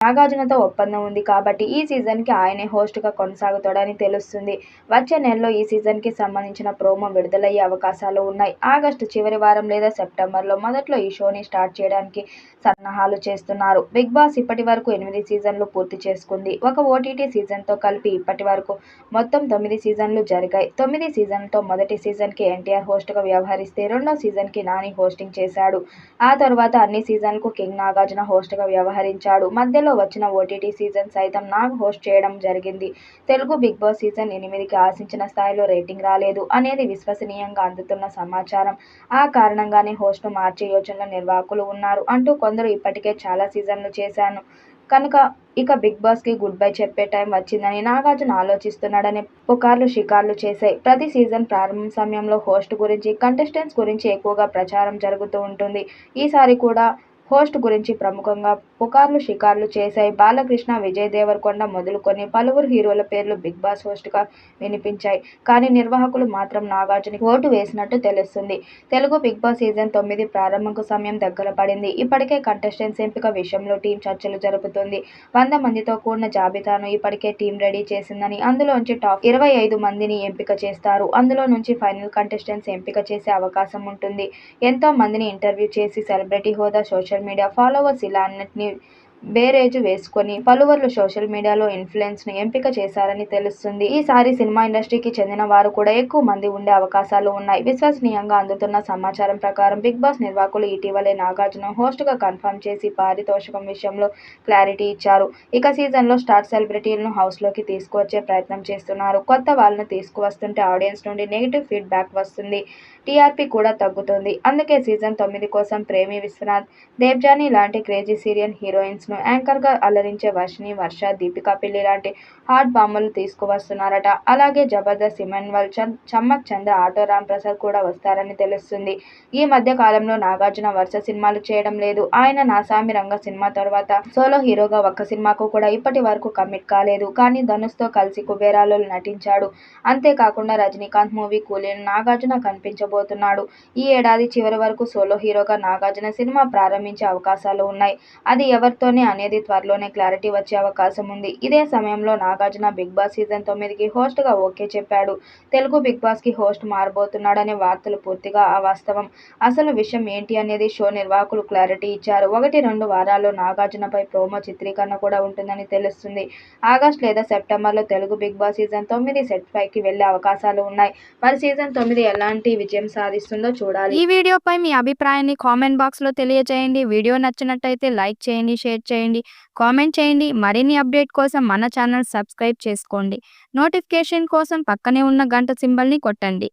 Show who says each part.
Speaker 1: నాగార్జునతో ఒప్పందం ఉంది కాబట్టి ఈ సీజన్‌కి ఆయనే హోస్ట్‌గా కొనసాగుతాడని తెలుస్తుంది. వచ్చే నెలలో ఈ సీజన్‌కి సంబంధించిన ప్రోమో విడుదలయ్యే అవకాశాలు ఉన్నాయి. ఆగస్టు చివరి వారం లేదా సెప్టెంబర్‌లో మొదట్లో ఈ షోని స్టార్ట్ చేయడానికి సన్నాహాలు చేస్తున్నారు. బిగ్ బాస్ ఇప్పటివరకు 8 సీజన్లు పూర్తి చేసుకుంది. ఒక ఓటీటీ సీజన్‌తో కలిపి ఇప్పటివరకు మొత్తం 9 సీజన్లు జరిగాయి. 9 సీజన్లతో మొదటి సీజన్‌కి ఎన్టీఆర్ హోస్ట్‌గా వ్యవహరిస్తే రెండో సీజన్‌కి నాని హోస్టింగ్ చేశాడు. ఆ తర్వాత అన్ని సీజన్లకు కింగ్ నాగార్జున హోస్ట్‌గా వ్యవహరించాడు. మధ్యలో వచ్చిన ఓటీటీ సీజన్ సైతం నాగ్ హోస్ట్ చేయడం జరిగింది. తెలుగు బిగ్ బాస్ సీజన్ 8కి ఆశించిన స్థాయిలో రేటింగ్ రాలేదు అనేది విశ్వసనీయంగా అందుతున్న సమాచారం. ఆ కారణంగానే హోస్ట్‌ను మార్చే యోచనలో నిర్వాహకులు ఉన్నారు అంటూ కొందరు ఇప్పటికే చాలా సీజన్లు చేశాను కనుక ఇక బిగ్ బాస్‌కి గుడ్ బై చెప్పే టైం వచ్చిందని నాగార్జున ఆలోచిస్తున్నాడనే పుకార్లు షికార్లు చేశాయి. ప్రతి సీజన్ ప్రారంభం సమయంలో హోస్ట్ గురించి, కంటెస్టెంట్స్ గురించి ఎక్కువగా ప్రచారం జరుగుతూ ఉంటుంది. ఈసారి కూడా హోస్ట్ గురించి ప్రముఖంగా పుకార్లు షికార్లు చేశాయి. బాలకృష్ణ, విజయ్ దేవరకొండ మొదలుకొని పలువురు హీరోల పేర్లు బిగ్ బాస్ హోస్ట్‌గా వినిపించాయి. కానీ నిర్వాహకులు మాత్రం నాగార్జునకి ఓటు వేసినట్టు తెలుస్తుంది. తెలుగు బిగ్ బాస్ సీజన్ 9 ప్రారంభంకు సమయం దగ్గర పడింది. ఇప్పటికే కంటెస్టెంట్స్ ఎంపిక విషయంలో టీం చర్చలు జరుపుతోంది. 100 మందితో కూడిన జాబితాను ఇప్పటికే టీం రెడీ చేసిందని, అందులోంచి టాప్ 25 మందిని ఎంపిక చేస్తారు. అందులో నుంచి ఫైనల్ కంటెస్టెంట్స్ ఎంపిక చేసే అవకాశం ఉంటుంది. ఎంతో మందిని ఇంటర్వ్యూ చేసి సెలబ్రిటీ హోదా, సోషల్ మీడియా ఫాలోవర్స్ ఇలా అన్నిటినీ బేరేజు వేసుకొని పలువురు సోషల్ మీడియాలో ఇన్‌ఫ్లుయెన్సర్‌ను ఎంపిక చేశారని తెలుస్తుంది. ఈసారి సినిమా ఇండస్ట్రీకి చెందిన వారు కూడా ఎక్కువ మంది ఉండే అవకాశాలు ఉన్నాయి. విశ్వసనీయంగా అందుతున్న సమాచారం ప్రకారం బిగ్ బాస్ నిర్వాహకులు ఇటీవలే నాగార్జున హోస్ట్‌గా కన్ఫర్మ్ చేసి పారితోషికం విషయంలో క్లారిటీ ఇచ్చారు. ఇక సీజన్‌లో స్టార్ సెలబ్రిటీలను హౌస్‌లోకి తీసుకువచ్చే ప్రయత్నం చేస్తున్నారు. కొత్త వాళ్ళను తీసుకువస్తుంటే ఆడియన్స్ నుండి నెగెటివ్ ఫీడ్‌బ్యాక్ వస్తుంది. టీఆర్పీ కూడా తగ్గుతుంది. అందుకే సీజన్ 9 కోసం ప్రేమి విశ్వనాథ్, దేవ్జానీ లాంటి క్రేజీ సీరియల్ హీరోయిన్స్‌ను యాంకర్‌గా అలరించే వర్షిని, వర్ష, దీపికా పెళ్లి లాంటి హాట్ భామలు తీసుకువస్తున్నారట. అలాగే జబర్దస్త్ ఇమాన్యుల్, చమ్మక్ చంద్ర, ఆటో రాంప్రసాద్ కూడా వస్తారని తెలుస్తుంది. ఈ మధ్య కాలంలో నాగార్జున వరుస సినిమాలు చేయడం లేదు. ఆయన నాసామి రంగ సినిమా తర్వాత సోలో హీరోగా ఒక్క సినిమాకు కూడా ఇప్పటి వరకు కమిట్ కాలేదు. కానీ ధనుష్‌తో కలిసి కుబేరాలో నటించాడు. అంతేకాకుండా రజనీకాంత్ మూవీ కూలీలో నాగార్జున కనిపించబోతున్నాడు. ఈ ఏడాది చివరి వరకు సోలో హీరోగా నాగార్జున సినిమా ప్రారంభించే అవకాశాలు ఉన్నాయి. అది ఎవరితోనే అనేది త్వరలోనే క్లారిటీ వచ్చే అవకాశం ఉంది. ఇదే సమయంలో నాగార్జున బిగ్ బాస్ సీజన్ 9కి హోస్ట్‌గా ఓకే చెప్పాడు. తెలుగు బిగ్ బాస్‌కి హోస్ట్ మారబోతున్నాడనే వార్తలు పూర్తిగా అవాస్తవం. అసలు విషయం ఏంటి అనేది షో నిర్వాహకులు క్లారిటీ ఇచ్చారు. 1-2 వారాల్లో నాగార్జునపై ప్రోమో చిత్రీకరణ కూడా ఉంటుందని తెలుస్తుంది. ఆగస్టు లేదా సెప్టెంబర్‌లో తెలుగు బిగ్ బాస్ సీజన్ 9 సెట్ పైకి వెళ్లే అవకాశాలు ఉన్నాయి. మరి సీజన్ 9 ఎలాంటి విజయం సాధిస్తుందో చూడాలి.
Speaker 2: ఈ వీడియోపై మీ అభిప్రాయాన్ని కామెంట్ బాక్స్‌లో తెలియజేయండి. వీడియో నచ్చినట్టయితే లైక్ చేయండి, షేర్ చేయండి, కామెంట్ చేయండి. మరిన్ని అప్డేట్ కోసం మన ఛానల్ సబ్స్క్రైబ్ చేసుకోండి. నోటిఫికేషన్ కోసం పక్కనే ఉన్న గంట సింబల్‌ని కొట్టండి.